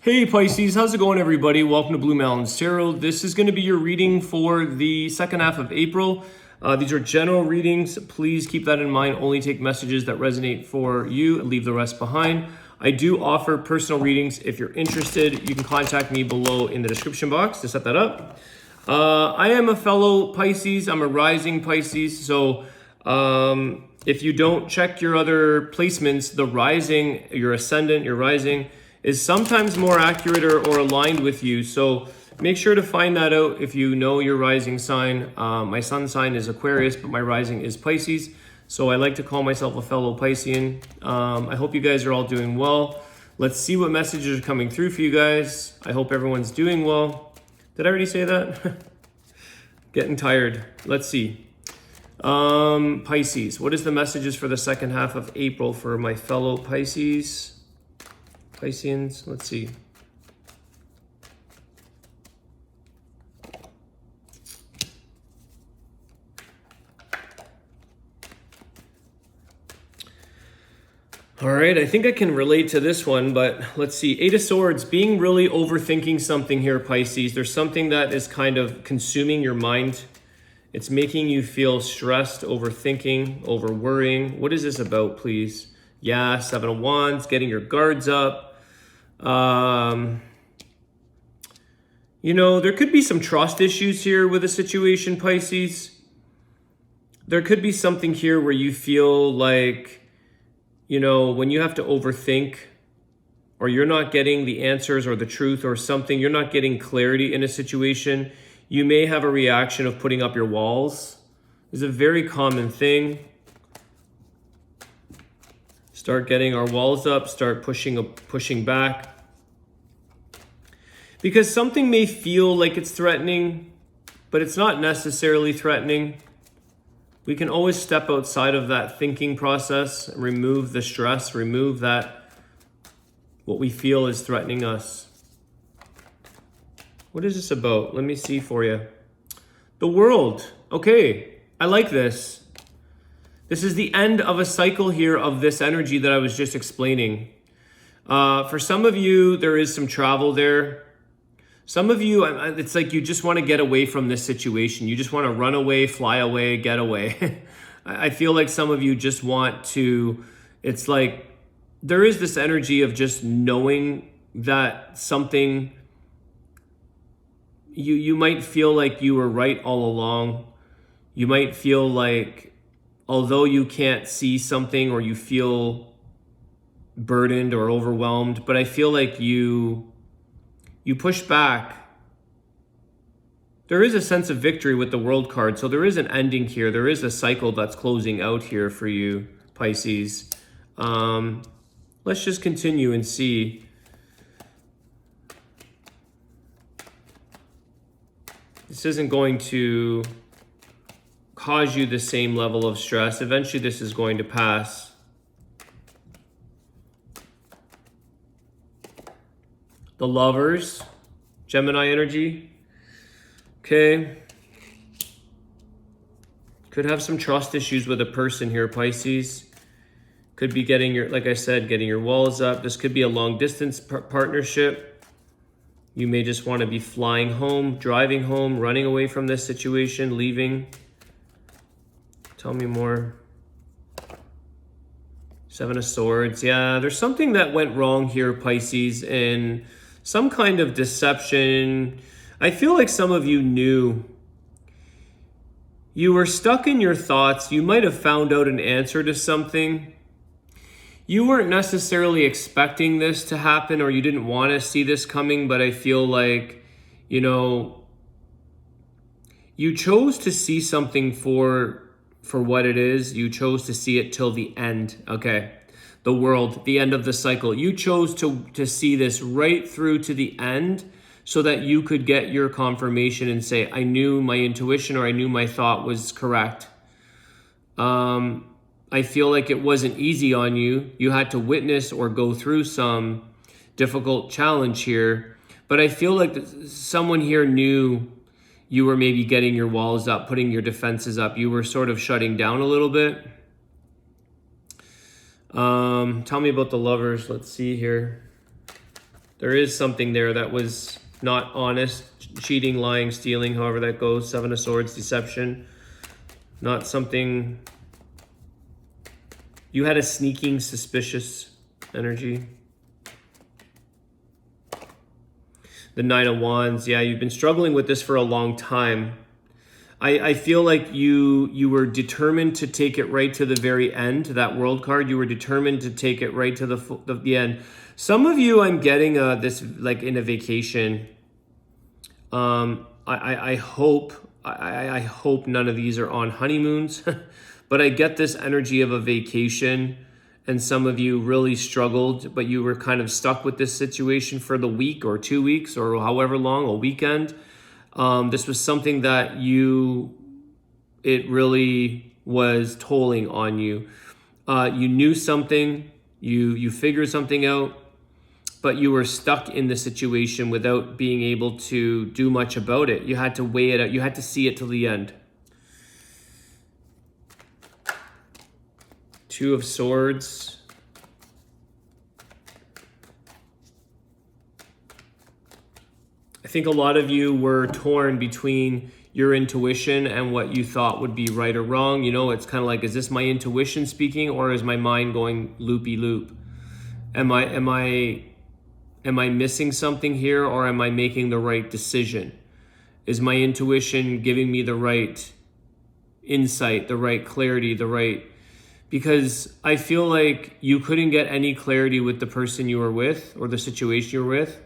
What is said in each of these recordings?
Hey Pisces, how's it going everybody? Welcome to Blue Mountains Tarot. This is going to be your reading for the second half of April. These are general readings. Please keep that in mind. Only take messages that resonate for you and leave the rest behind. I do offer personal readings. If you're interested, you can contact me below in the description box to set that up. I am a fellow Pisces. I'm a rising Pisces. So if you don't check your other placements, the rising, your ascendant, your rising, is sometimes more accurate or aligned with you. So make sure to find that out if you know your rising sign. My sun sign is Aquarius, but my rising is Pisces. So I like to call myself a fellow Piscean. I hope you guys are all doing well. Let's see what messages are coming through for you guys. I hope everyone's doing well. Did I already say that? Getting tired. Let's see. Pisces, what is the messages for the second half of April for my fellow Pisceans? Let's see. All right, I think I can relate to this one, but let's see. Eight of Swords, being really overthinking something here, Pisces. There's something that is kind of consuming your mind. It's making you feel stressed, overthinking, over worrying. What is this about, please? Yeah, Seven of Wands, getting your guards up. You know, there could be some trust issues here with a situation, Pisces. There could be something here where you feel like, you know, when you have to overthink or you're not getting the answers or the truth or something, you're not getting clarity in a situation, you may have a reaction of putting up your walls. It's a very common thing. Start getting our walls up, start pushing back. Because something may feel like it's threatening, but it's not necessarily threatening. We can always step outside of that thinking process, remove the stress, remove that, what we feel is threatening us. What is this about? Let me see for you. The World. Okay, I like this. This is the end of a cycle here of this energy that I was just explaining. For some of you, there is some travel there. Some of you, it's like you just want to get away from this situation. You just want to run away, fly away, get away. I feel like some of you just want to, it's like there is this energy of just knowing that something, you might feel like you were right all along. You might feel like, although you can't see something or you feel burdened or overwhelmed, but I feel like you push back. There is a sense of victory with the World card. So there is an ending here. There is a cycle that's closing out here for you, Pisces. Let's just continue and see. This isn't going to cause you the same level of stress. Eventually this is going to pass. The Lovers, Gemini energy. Okay. Could have some trust issues with a person here, Pisces. Could be getting your, like I said, getting your walls up. This could be a long distance partnership. You may just want to be flying home, driving home, running away from this situation, leaving. Tell me more. Seven of Swords. Yeah, there's something that went wrong here, Pisces, in some kind of deception. I feel like some of you knew. You were stuck in your thoughts. You might have found out an answer to something. You weren't necessarily expecting this to happen, or you didn't want to see this coming, but I feel like, you know, you chose to see something for what it is. You chose to see it till the end. Okay. The World, the end of the cycle. You chose to see this right through to the end so that you could get your confirmation and say, I knew my intuition or I knew my thought was correct. I feel like it wasn't easy on you. You had to witness or go through some difficult challenge here. But I feel like someone here knew you were maybe getting your walls up, putting your defenses up. You were sort of shutting down a little bit. Tell me about the Lovers. Let's see here. There is something there that was not honest, cheating, lying, stealing, however that goes. Seven of Swords, deception. Not something... You had a sneaking, suspicious energy. The Nine of Wands. Yeah, you've been struggling with this for a long time. I feel like you were determined to take it right to the very end, to that World card. You were determined to take it right to the end. Some of you, I'm getting this like in a vacation. I hope none of these are on honeymoons, but I get this energy of a vacation, and some of you really struggled, but you were kind of stuck with this situation for the week or 2 weeks or however long, a weekend. This was something that it really was tolling on you. You knew something, you figured something out, but you were stuck in the situation without being able to do much about it. You had to weigh it out. You had to see it till the end. Two of Swords. I think a lot of you were torn between your intuition and what you thought would be right or wrong. You know, it's kind of like, is this my intuition speaking, or is my mind going loopy loop? Am I missing something here, or am I making the right decision? Is my intuition giving me the right insight, the right clarity, because I feel like you couldn't get any clarity with the person you were with or the situation you were with.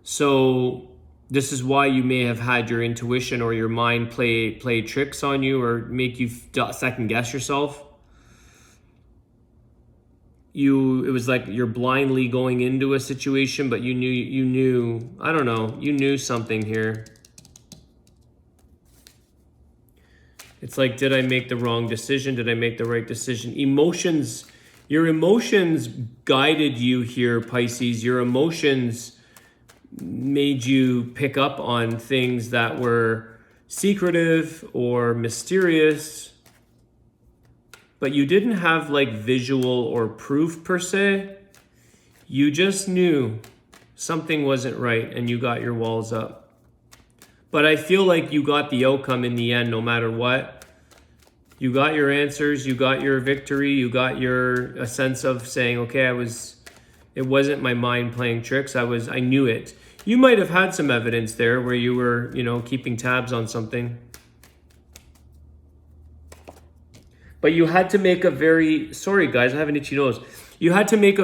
So this is why you may have had your intuition or your mind play tricks on you or make you second guess yourself. It was like you're blindly going into a situation, but you knew, I don't know, you knew something here. It's like, did I make the wrong decision? Did I make the right decision? Emotions, your emotions guided you here, Pisces. Your emotions made you pick up on things that were secretive or mysterious, but you didn't have like visual or proof per se. You just knew something wasn't right and you got your walls up. But I feel like you got the outcome in the end, no matter what. You got your answers, you got your victory, you got a sense of saying, okay, it wasn't my mind playing tricks. I knew it. You might have had some evidence there where you were, keeping tabs on something. But you had to make sorry guys, I have an itchy nose. You had to make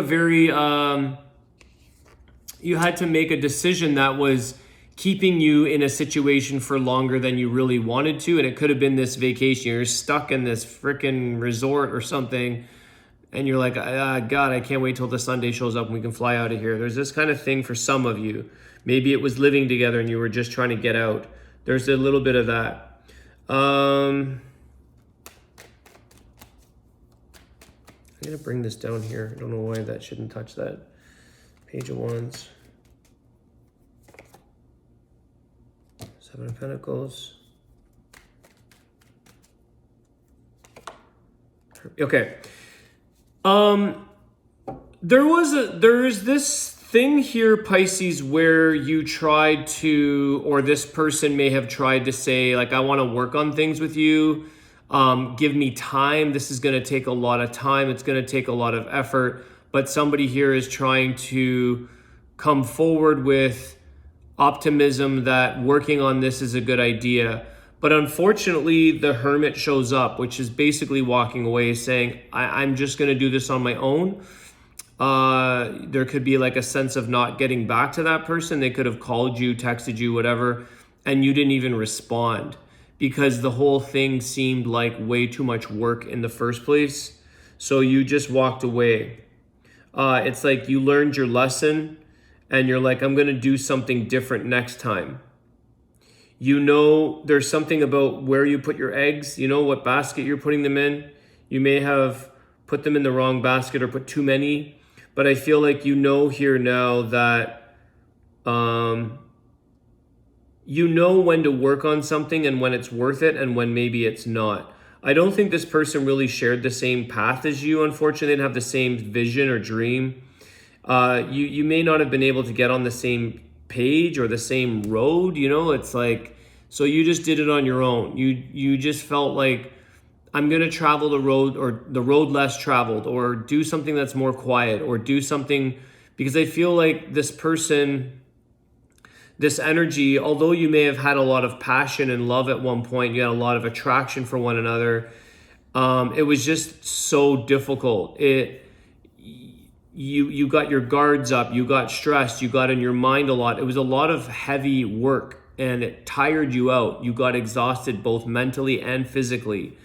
a decision that was keeping you in a situation for longer than you really wanted to. And it could have been this vacation. You're stuck in this freaking resort or something. And you're like, God, I can't wait till the Sunday shows up and we can fly out of here. There's this kind of thing for some of you. Maybe it was living together and you were just trying to get out. There's a little bit of that. I'm going to bring this down here. I don't know why that shouldn't touch that. Page of Wands. Seven of Pentacles. Okay. There is this thing here, Pisces, where you tried to, or this person may have tried to say, like, I want to work on things with you. Give me time. This is going to take a lot of time. It's going to take a lot of effort. But somebody here is trying to come forward with optimism that working on this is a good idea. But unfortunately, the Hermit shows up, which is basically walking away saying, I'm just going to do this on my own. There could be like a sense of not getting back to that person. They could have called you, texted you, whatever, and you didn't even respond because the whole thing seemed like way too much work in the first place. So you just walked away. It's like you learned your lesson and you're like, I'm going to do something different next time. There's something about where you put your eggs, what basket you're putting them in. You may have put them in the wrong basket or put too many, but I feel like here now that when to work on something and when it's worth it and when maybe it's not. I don't think this person really shared the same path as you. Unfortunately, they didn't have the same vision or dream. You may not have been able to get on the same page or the same road, you know, it's like, so you just did it on your own. You just felt like, I'm going to travel the road, or the road less traveled, or do something that's more quiet, or do something, because I feel like this person, this energy, although you may have had a lot of passion and love at one point, you had a lot of attraction for one another, it was just so difficult. You got your guards up, you got stressed, you got in your mind a lot. It was a lot of heavy work, and it tired you out. You got exhausted both mentally and physically.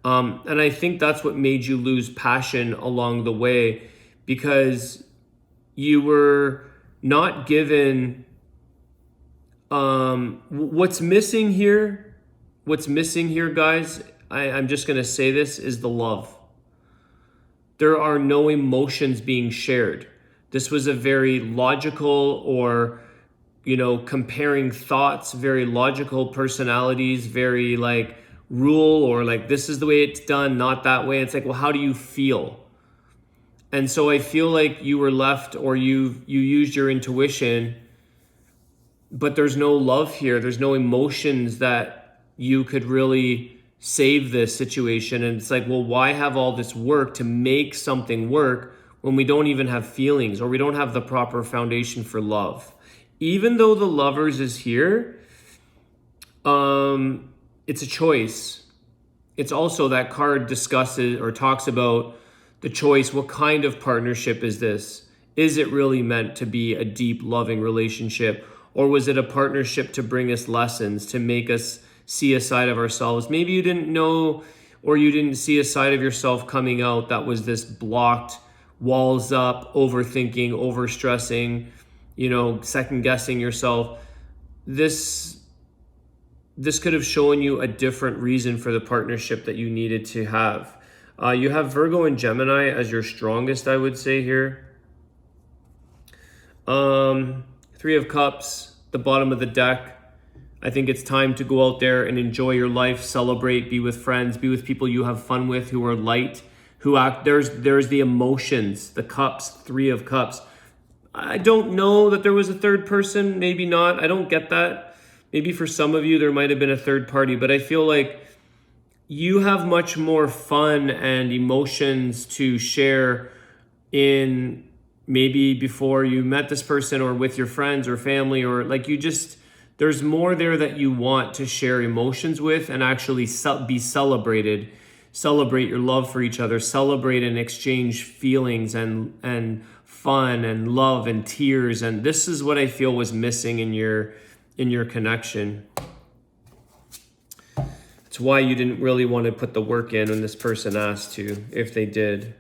And I think that's what made you lose passion along the way, because you were not given, what's missing here, guys, I'm just going to say this, is the love. There are no emotions being shared. This was a very logical, or, you know, comparing thoughts, very logical personalities, very like rule, or like, this is the way it's done, not that way. It's like, well, how do you feel? And so I feel like you were left, or you used your intuition, but there's no love here. There's no emotions that you could really save this situation. And it's like, well, why have all this work to make something work when we don't even have feelings, or we don't have the proper foundation for love? Even though the Lovers is here, it's a choice. It's also, that card discusses or talks about the choice. What kind of partnership is this? Is it really meant to be a deep, loving relationship? Or was it a partnership to bring us lessons, to make us see a side of ourselves? Maybe you didn't know, or you didn't see a side of yourself coming out that was this blocked, walls up, overthinking, overstressing, you know, second guessing yourself. This could have shown you a different reason for the partnership that you needed to have. You have Virgo and Gemini as your strongest, I would say here. Three of Cups, the bottom of the deck. I think it's time to go out there and enjoy your life, celebrate, be with friends, be with people you have fun with, who are light, who act. There's the emotions, the cups, Three of Cups. I don't know that there was a third person, maybe not. I don't get that. Maybe for some of you, there might have been a third party, but I feel like you have much more fun and emotions to share in, maybe before you met this person, or with your friends or family, or like, you just, there's more there that you want to share emotions with, and actually be celebrated. Celebrate your love for each other, celebrate and exchange feelings and fun and love and tears. And this is what I feel was missing in your connection. It's why you didn't really want to put the work in when this person asked to, if they did.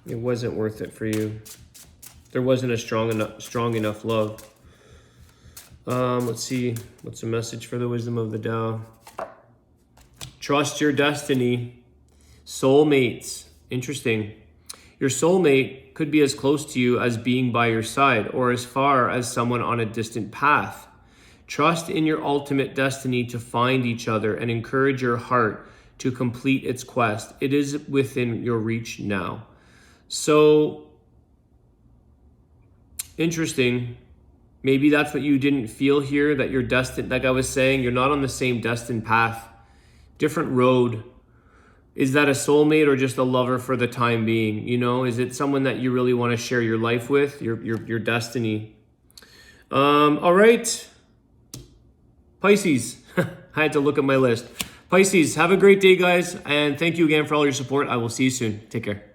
It wasn't worth it for you. There wasn't a strong enough love. Let's see, what's the message for the wisdom of the Tao? Trust your destiny. Soulmates. Interesting. Your soulmate could be as close to you as being by your side, or as far as someone on a distant path. Trust in your ultimate destiny to find each other, and encourage your heart to complete its quest. It is within your reach now. So, interesting. Maybe that's what you didn't feel here, that you're destined, like I was saying, you're not on the same destined path. Different road. Is that a soulmate, or just a lover for the time being? You know, is it someone that you really want to share your life with, your destiny? All right. Pisces. I had to look at my list. Pisces, have a great day, guys. And thank you again for all your support. I will see you soon. Take care.